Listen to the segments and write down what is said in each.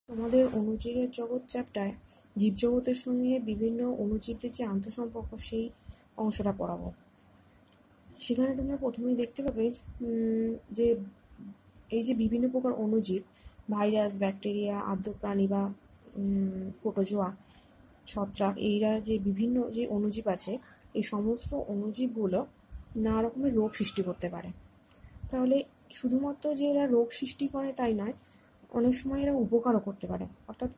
তোমাদের অণুজীবের জগৎ চ্যাপ্টারে জীবজগতের সঙ্গে বিভিন্ন অণুজীবদের যে আন্তঃসম্পর্ক সেই অংশটা পড়াবো। সেখানে তোমরা প্রথমেই দেখতে পাবে যে এই যে বিভিন্ন প্রকার অণুজীব, ভাইরাস, ব্যাকটেরিয়া, আর্দ্র প্রাণী বা প্রোটোজোয়া, ছত্রাক, এইরা যে বিভিন্ন যে অণুজীব আছে, এই সমস্ত অণুজীবগুলো নানা রকমের রোগ সৃষ্টি করতে পারে। তাহলে শুধুমাত্র যে এরা রোগ সৃষ্টি করে তাই নয়, অনেক সময় এরা উপকারও করতে পারে, অর্থাৎ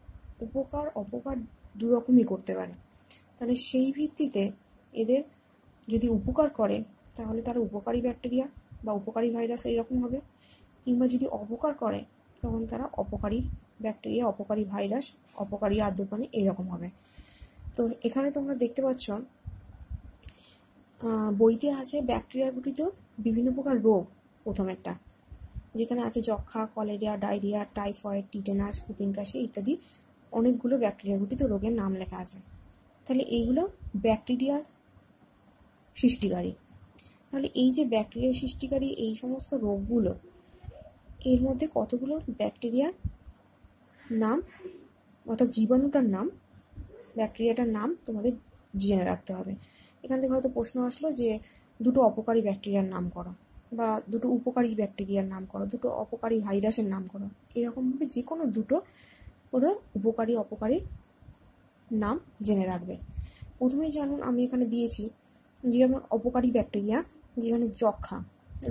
উপকার অপকার দুরকমই করতে পারে। তাহলে সেই ভিত্তিতে এদের যদি উপকার করে তাহলে তারা উপকারী ব্যাকটেরিয়া বা উপকারী ভাইরাস এইরকম হবে, কিংবা যদি অপকার করে তখন তারা অপকারী ব্যাকটেরিয়া, অপকারী ভাইরাস, অপকারী আর্দ্র প্রাণী এইরকম হবে। তো এখানে তোমরা দেখতে পাচ্ছ বইতে আছে ব্যাকটেরিয়া ঘটিত বিভিন্ন প্রকার রোগ, প্রথম একটা যেখানে আছে যক্ষা, কলেরিয়া, ডায়রিয়া, টাইফয়েড, টিটেনাস, হুপিং কাশি ইত্যাদি অনেকগুলো ব্যাকটেরিয়া ঘটিত রোগের নাম লেখা আছে। তাহলে এইগুলো ব্যাকটেরিয়ার সৃষ্টিকারী। তাহলে এই যে ব্যাকটেরিয়া সৃষ্টিকারী এই সমস্ত রোগগুলো, এর মধ্যে কতগুলো ব্যাকটেরিয়ার নাম অর্থাৎ জীবাণুটার নাম, ব্যাকটেরিয়াটার নাম তোমাদের জেনে রাখতে হবে। এখান থেকে হয়তো প্রশ্ন আসলো যে দুটো অপকারী ব্যাকটেরিয়ার নাম করো, বা দুটো উপকারী ব্যাকটেরিয়ার নাম করো, দুটো অপকারী ভাইরাসের নাম করো, এরকমভাবে যে কোনো দুটো করে উপকারী অপকারী নাম জেনে রাখবে। প্রথমেই যেমন আমি এখানে দিয়েছি, যেমন অপকারী ব্যাকটেরিয়া, যেখানে যক্ষা,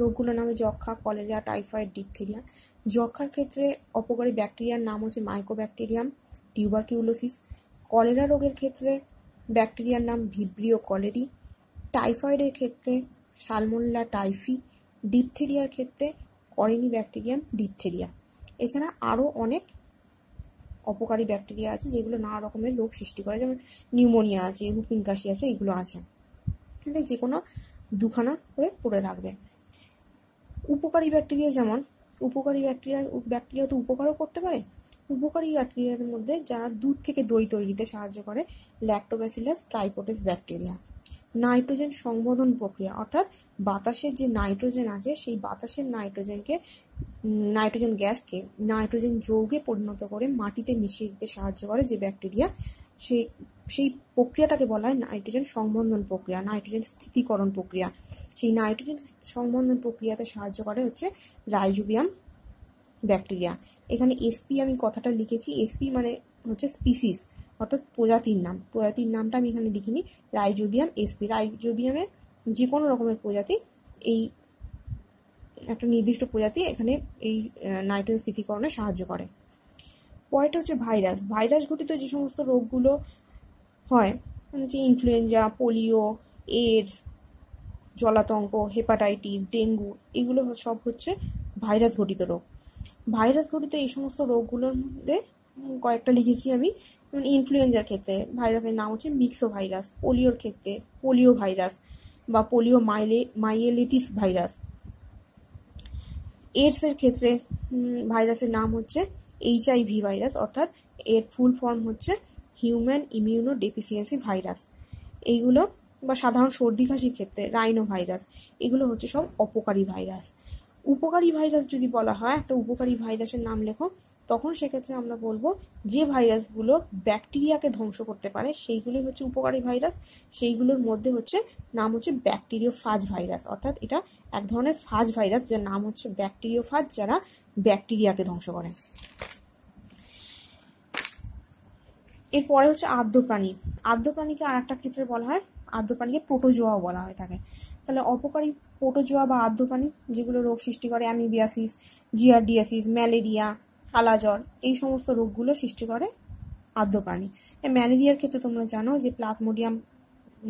রোগগুলোর নামে যক্ষা, কলেরিয়া, টাইফয়েড, ডিপথেরিয়া। যক্ষার ক্ষেত্রে অপকারী ব্যাকটেরিয়ার নাম হচ্ছে মাইকোব্যাকটেরিয়াম টিউবারকিউলোসিস। কলেরা রোগের ক্ষেত্রে ব্যাকটেরিয়ার নাম ভিব্রিও কলেরি। টাইফয়েডের ক্ষেত্রে সালমোনেলা টাইফি। ডিপথেরিয়ার ক্ষেত্রে করেনি ব্যাকটেরিয়াম ডিপথেরিয়া। এছাড়া আরও অনেক অপকারী ব্যাকটেরিয়া আছে যেগুলো নানা রকমের রোগ সৃষ্টি করে, যেমন নিউমোনিয়া আছে, হুপিং কাশি আছে, এগুলো আছে। কিন্তু যে কোনো দুখানা করে পড়ে রাখবে। উপকারী ব্যাকটেরিয়া, যেমন উপকারী ব্যাকটেরিয়া তো উপকারও করতে পারে। উপকারী ব্যাকটেরিয়ার মধ্যে যারা দুধ থেকে দই তৈরিতে সাহায্য করে, ল্যাক্টোব্যাসিলাস ট্রাইকোটিস ব্যাকটেরিয়া। নাইট্রোজেন সংবন্ধন প্রক্রিয়া, অর্থাৎ বাতাসের যে নাইট্রোজেন আছে সেই বাতাসের নাইট্রোজেন গ্যাসকে নাইট্রোজেন যৌগে পরিণত করে মাটিতে মিশিয়ে দিতে সাহায্য করে যে ব্যাকটেরিয়া, সেই প্রক্রিয়াটাকে বলা হয় নাইট্রোজেন সংবন্ধন প্রক্রিয়া, নাইট্রোজেন স্থিতিকরণ প্রক্রিয়া। সেই নাইট্রোজেন সংবন্ধন প্রক্রিয়াতে সাহায্য করে হচ্ছে রাইজোবিয়াম ব্যাকটেরিয়া। এখানে এসপি আমি কথাটা লিখেছি, এসপি মানে হচ্ছে স্পিসিস, অর্থাৎ প্রজাতির নাম। প্রজাতির নামটা আমি এখানে লিখিনি, রাইজোবিয়াম এসপি। রাইজোবিয়ামের যে কোনো রকমের প্রজাতি, এই একটা নির্দিষ্ট প্রজাতি এখানে এই নাইট্রোজেন স্থিতিকরণে সাহায্য করে। পরেরটা হচ্ছে ভাইরাস। ভাইরাস ঘটিত যে সমস্ত রোগগুলো হয়, যে ইনফ্লুয়েঞ্জা, পোলিও, এইডস, জলাতঙ্ক, হেপাটাইটিস, ডেঙ্গু, এগুলো সব হচ্ছে ভাইরাস ঘটিত রোগ। ভাইরাস ঘটিত এই সমস্ত রোগগুলোর মধ্যে কয়েকটা লিখেছি আমি। যেমন ইনফ্লুয়েঞ্জার ক্ষেত্রে ভাইরাসের নাম হচ্ছে মিক্সো ভাইরাস, পোলিওর ক্ষেত্রে পোলিও ভাইরাস বা পোলিও মাইয়েলিটিস ভাইরাস। এইডসের ক্ষেত্রে ভাইরাসের নাম হচ্ছে HIV ভাইরাস, অর্থাৎ এর ফুল ফর্ম হচ্ছে হিউম্যান ইমিউনো ডেফিসিয়েন্সি ভাইরাস। এইগুলো, বা সাধারণ সর্দি কাশির ক্ষেত্রে রাইনো ভাইরাস, এগুলো হচ্ছে সব অপকারী ভাইরাস। উপকারী ভাইরাস যদি বলা হয়, একটা উপকারী ভাইরাসের নাম লেখো, তখন সেক্ষেত্রে আমরা বলবো যে ভাইরাসগুলো ব্যাকটেরিয়াকে ধ্বংস করতে পারে সেইগুলোই হচ্ছে উপকারী ভাইরাস। সেইগুলোর মধ্যে নাম হচ্ছে ব্যাকটেরিওফাজ ভাইরাস, অর্থাৎ এটা এক ধরনের ফাজ ভাইরাস যার নাম হচ্ছে ব্যাকটেরিওফাজ, যারা ব্যাকটেরিয়াকে ধ্বংস করে। এরপরে হচ্ছে আর্দ্র প্রাণী। আর্দ্র প্রাণীকে আর একটা ক্ষেত্রে বলা হয়, আর্দ্র প্রাণীকে প্রোটোজোয়াও বলা হয়ে থাকে। তাহলে অপকারী প্রোটোজোয়া বা আর্দ্র প্রাণী যেগুলো রোগ সৃষ্টি করে, অ্যামিবিয়াসিস, জিয়ারডিয়াসিস, ম্যালেরিয়া, কালাজ্বর, এই সমস্ত রোগগুলো সৃষ্টি করে আর্দ্র প্রাণী। ম্যালেরিয়ার ক্ষেত্রে তোমরা জানো যে প্লাজমোডিয়াম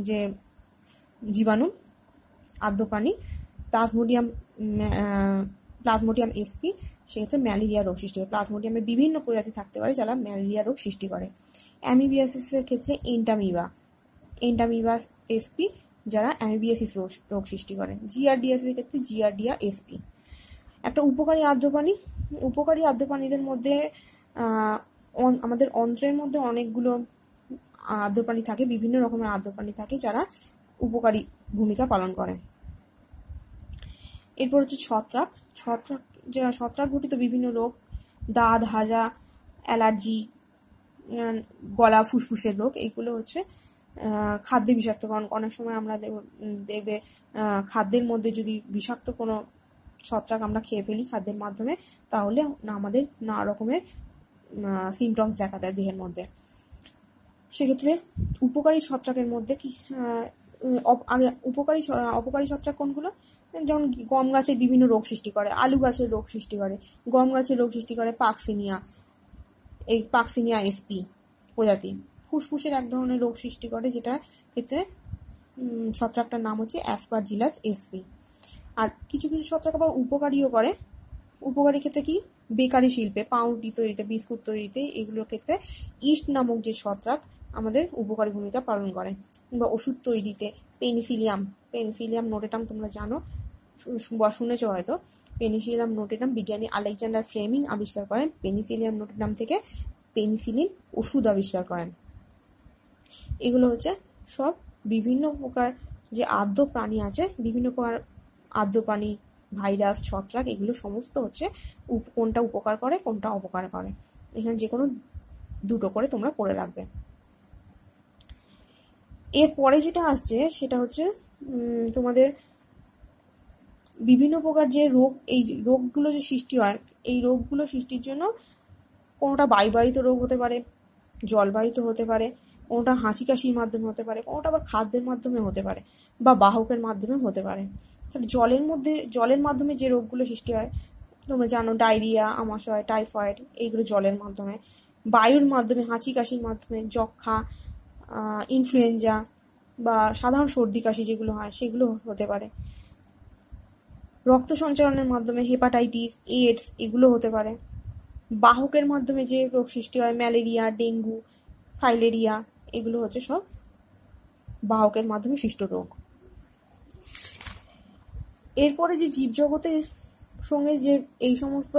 যে জীবাণু আর্দ্র প্রাণী, প্লাজমোডিয়াম এসপি, সেক্ষেত্রে ম্যালেরিয়া রোগ সৃষ্টি করে। প্লাজমোডিয়ামের বিভিন্ন প্রজাতি থাকতে পারে যারা ম্যালেরিয়া রোগ সৃষ্টি করে। অ্যামিবিয়াসিসের ক্ষেত্রে এন্টামিবা এসপি, যারা অ্যামিবিয়াসিস রোগ সৃষ্টি করে। জিয়ারডিয়াসের ক্ষেত্রে জিয়ারডিয়া এসপি। একটা উপকারী আর্দ্র প্রাণী। উপকারী আর্দ্র প্রাণীদের মধ্যে আমাদের অন্ত্রের মধ্যে অনেকগুলো আর্দ্র প্রাণী থাকে, বিভিন্ন রকমের আর্দ্র প্রাণী থাকে যারা উপকারী ভূমিকা পালন করে। এরপর হচ্ছে ছত্রাক। ছত্রাক ঘটিত বিভিন্ন রোগ, দাঁত, হাজা, অ্যালার্জি, গলা ফুসফুসের রোগ, এইগুলো হচ্ছে খাদ্যে বিষাক্তকরণ। অনেক সময় আমরা দেখবে খাদ্যের মধ্যে যদি বিষাক্ত কোনো ছত্রাক আমরা খেয়ে ফেলি খাদ্যের মাধ্যমে, তাহলে আমাদের নানা রকমের সিমটমস দেখা দেয় দেহের মধ্যে। সেক্ষেত্রে উপকারী ছত্রাকের মধ্যে কি অপকারী ছত্রাক কোনগুলো? যেমন গম গাছের বিভিন্ন রোগ সৃষ্টি করে, আলু গাছের রোগ সৃষ্টি করে, গম গাছের রোগ সৃষ্টি করে পাকসিনিয়া এসপি প্রজাতি। ফুসফুসের এক ধরনের রোগ সৃষ্টি করে, যেটা ক্ষেত্রে ছত্রাকটার নাম হচ্ছে অ্যাসপারজিলাস এসপি। আর কিছু কিছু ছত্রাক আবার উপকারীও করে। উপকারী ক্ষেত্রে কি? বেকারি শিল্পে, পাউরুটি তৈরিতে, বিস্কুট তৈরিতে, এগুলোর ক্ষেত্রে ইস্ট নামক যে ছত্রাক আমাদের উপকারী ভূমিকা পালন করে। কিংবা ওষুধ তৈরিতে পেনিসিলিয়াম নোটেটাম তোমরা জানো বা শুনেছ হয়তো। পেনিসিলিয়াম নোটেটাম বিজ্ঞানী আলেকজান্ডার ফ্লেমিং আবিষ্কার করেন। পেনিসিলিয়াম নোটেটাম থেকে পেনিসিলিন ওষুধ আবিষ্কার করেন। এগুলো হচ্ছে সব বিভিন্ন প্রকার যে আদ্য প্রাণী আছে, বিভিন্ন প্রকার আদ্য প্রাণী, ভাইরাস, ছত্রাক, এগুলো সমস্ত হচ্ছে কোনটা উপকার করে কোনটা অপকার করে। এখানে যে কোনো দুটো করে তোমরা পড়ে রাখবে। এরপরে যেটা আসছে সেটা হচ্ছে তোমাদের বিভিন্ন প্রকার যে রোগ, এই রোগগুলো যে সৃষ্টি হয়, এই রোগগুলো সৃষ্টির জন্য কোনোটা বায়ুবাহিত রোগ হতে পারে, জলবাহিত হতে পারে, কোনোটা হাঁচি কাশির মাধ্যমে হতে পারে, কোনোটা আবার খাদ্যের মাধ্যমে হতে পারে বা বাহকের মাধ্যমে হতে পারে। তাহলে জলের মাধ্যমে যে রোগগুলো সৃষ্টি হয় তোমরা জানো, ডায়রিয়া, আমাশয়, টাইফয়েড, এইগুলো জলের মাধ্যমে। বায়ুর মাধ্যমে হাঁচি কাশির মাধ্যমে যক্ষা, ইনফ্লুয়েঞ্জা বা সাধারণ সর্দি কাশি যেগুলো হয় সেগুলো হতে পারে। রক্ত সঞ্চালনের মাধ্যমে হেপাটাইটিস, এইডস, এগুলো হতে পারে। বাহকের মাধ্যমে যে রোগ সৃষ্টি হয়, ম্যালেরিয়া, ডেঙ্গু, ফাইলেরিয়া, এগুলো হচ্ছে সব বাহকের মাধ্যমে সৃষ্ট রোগ। এরপরে যে জীবজগতের সঙ্গে যে এই সমস্ত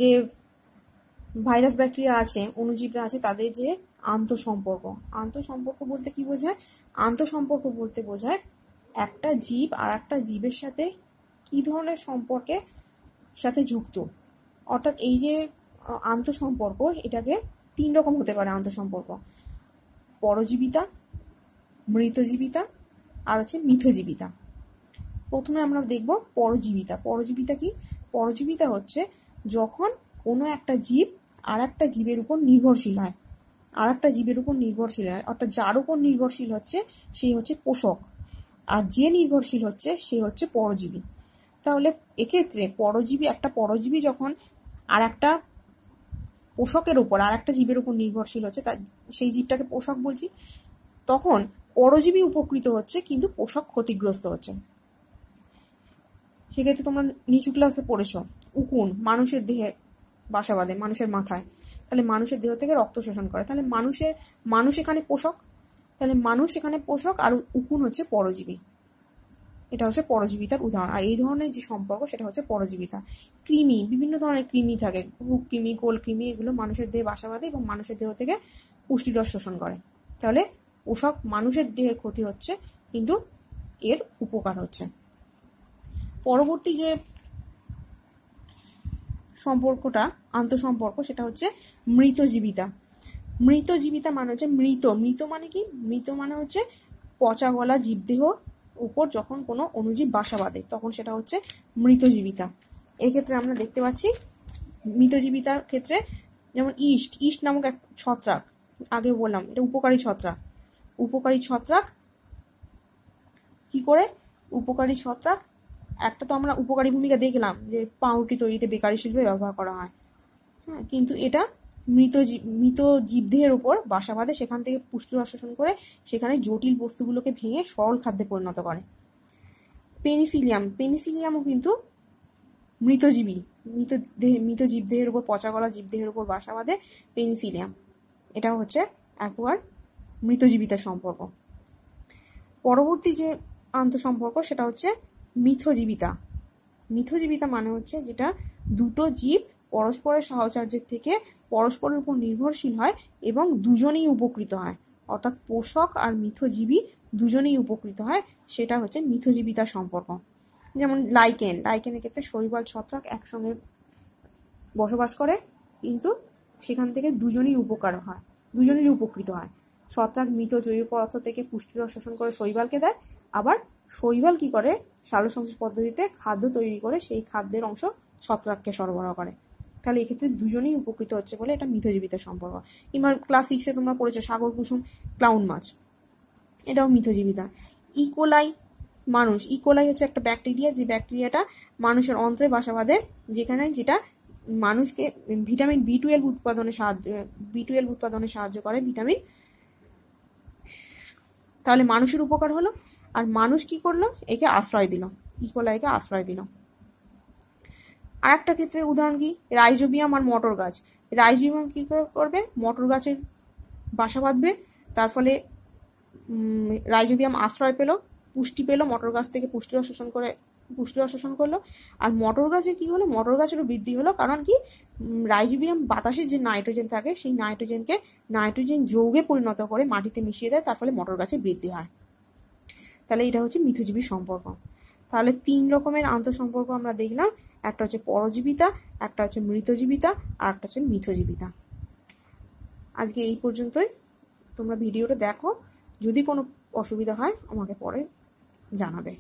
যে ভাইরাস ব্যাকটেরিয়া আছে, অণুজীবরা আছে, তাদের যে আন্তঃসম্পর্ক বলতে কি বোঝায়? আন্তঃসম্পর্ক বলতে বোঝায় একটা জীব আর একটা জীবের সাথে কি ধরনের সম্পর্কের সাথে যুক্ত। অর্থাৎ এই যে আন্তঃসম্পর্ক, এটাকে 3 রকম হতে পারে আন্তঃসম্পর্ক: পরজীবিতা, মৃতজীবিতা আর হচ্ছে মিথজীবিতা। প্রথমে আমরা দেখব পরজীবিতা। পরজীবিতা কি? পরজীবিতা হচ্ছে যখন কোনো একটা জীব আর একটা জীবের উপর নির্ভরশীল হয়, অর্থাৎ যার উপর নির্ভরশীল হচ্ছে সেই হচ্ছে পোষক, আর যে নির্ভরশীল হচ্ছে সে হচ্ছে পরজীবী। তাহলে এক্ষেত্রে একটা পরজীবী যখন আর একটা পোষকের উপর, আর একটা জীবের উপর নির্ভরশীল হচ্ছে, সেই জীবটাকে পোষক বলছি, তখন পরজীবী উপকৃত হচ্ছে কিন্তু পোষক ক্ষতিগ্রস্ত হচ্ছে। সেক্ষেত্রে তোমরা নিচু ক্লাসে পড়েছো, উকুন মানুষের দেহে বাসা বাঁধে, মানুষের মাথায়। তাহলে মানুষের দেহ থেকে রক্ত শোষণ করে। তাহলে মানুষ এখানে পোষক, আর উকুন হচ্ছে পরজীবী। এটা হচ্ছে পরজীবিতার উদাহরণ। আর এই ধরনের যে সম্পর্ক সেটা হচ্ছে পরজীবিতা। কৃমি, বিভিন্ন ধরনের কৃমি থাকে, হুক কৃমি, কোল কৃমি, এগুলো মানুষের দেহে বাসা বাঁধে এবং মানুষের দেহ থেকে পুষ্টিরস শোষণ করে। তাহলে পোষক মানুষের দেহে ক্ষতি হচ্ছে কিন্তু এর উপকার হচ্ছে। পরবর্তী যে সম্পর্কটা, আন্তঃসম্পর্ক, সেটা হচ্ছে মৃতজীবিতা। মৃতজীবিতা মানে হচ্ছে মৃত মানে কি? মৃত মানে হচ্ছে পচা গলা জীবদেহ উপর যখন কোনো অণুজীব বাসা বাঁধে তখন সেটা হচ্ছে মৃতজীবিতা। এক্ষেত্রে আমরা দেখতে পাচ্ছি মৃতজীবিতার ক্ষেত্রে যেমন ইস্ট নামক এক ছত্রাক, আগে বললাম এটা উপকারী ছত্রাক। কি করে উপকারী ছত্রাক? একটা তো আমরা উপকারী ভূমিকা দেখলাম যে পাউরুটি তৈরিতে বেকারি শিল্পে ব্যবহার করা হয়, হ্যাঁ, কিন্তু এটা মৃত জীবদেহের উপর বাসা বাঁধে, সেখান থেকে পুষ্টিরস শোষণ করে সেখানে জটিল বস্তুগুলোকে ভেঙে সরল খাদ্যে পরিণত করে। পেনিসিলিয়ামও কিন্তু মৃত জীবদেহের উপর, পচা গলা জীবদেহের উপর বাসা বাঁধে পেনিসিলিয়াম। এটাও হচ্ছে একবার মৃতজীবিতার সম্পর্ক। পরবর্তী যে আন্তঃসম্পর্ক সেটা হচ্ছে মিথজীবিতা মানে হচ্ছে যেটা দুটো জীব পরস্পরের সাহচর্যের থেকে পরস্পরের উপর নির্ভরশীল হয় এবং দুজনেই উপকৃত হয়, অর্থাৎ পোষক আর মিথজীবী দুজনেই উপকৃত হয়, সেটা হচ্ছে মিথজীবিতার সম্পর্ক। যেমন লাইকেনের ক্ষেত্রে শৈবাল ছত্রাক একসঙ্গে বসবাস করে কিন্তু সেখান থেকে দুজনই উপকার হয়, দুজনেরই উপকৃত হয়। ছত্রাক মৃত জৈব পদার্থ থেকে পুষ্টিরস শোষণ করে শৈবালকে দেয়, আবার শৈবাল কি করে সালোকসংশ্লেষ পদ্ধতিতে খাদ্য তৈরি করে সেই খাদ্যের অংশ ছত্রাককে সরবরাহ করে। তাহলে এক্ষেত্রে দুজনেই উপকৃত হচ্ছে বলে এটা মিথজীবিতার সম্পর্ক। কিংবা ক্লাস 6-এ তোমরা পড়েছো সাগর কুসুম ক্লাউন মাছ, এটাও মিথজীবিতা। ইকোলাই মানুষ, ইকোলাই হচ্ছে একটা ব্যাকটেরিয়া, যে ব্যাকটেরিয়াটা মানুষের অন্ত্রে বাসা বাঁধে, যেটা মানুষকে ভিটামিন B12 উৎপাদনে সাহায্য করে ভিটামিন। তাহলে মানুষের উপকার হলো, আর মানুষ কি করলো, একে আশ্রয় দিল, ইকোলাইকে আশ্রয় দিল। আর একটা ক্ষেত্রে উদাহরণ কি, রাইজোবিয়াম আর মটর গাছ। রাইজোবিয়াম কি করবে, মটর গাছের বাসা বাঁধবে, তার ফলে রাইজোবিয়াম আশ্রয় পেল, পুষ্টি পেল, মটর গাছ থেকে পুষ্টিরস শোষণ করলো। আর মটর গাছের কি হলো, মটর গাছেরও বৃদ্ধি হলো, কারণ কি রাইজোবিয়াম বাতাসে যে নাইট্রোজেন থাকে সেই নাইট্রোজেনকে নাইট্রোজেন যৌগে পরিণত করে মাটিতে মিশিয়ে দেয়, তার ফলে মটর গাছের বৃদ্ধি হয়। তাহলে এটা হচ্ছে মিথজীবীর সম্পর্ক। তাহলে 3 রকমের আন্তঃসম্পর্ক আমরা দেখলাম, একটা হচ্ছে পরজীবিতা, একটা হচ্ছে মৃতজীবিতা, আর একটা হচ্ছে মিথজীবিতা। আজকে এই পর্যন্তই। তোমরা ভিডিওটা দেখো, যদি কোনো অসুবিধা হয় আমাকে পরে জানাবে।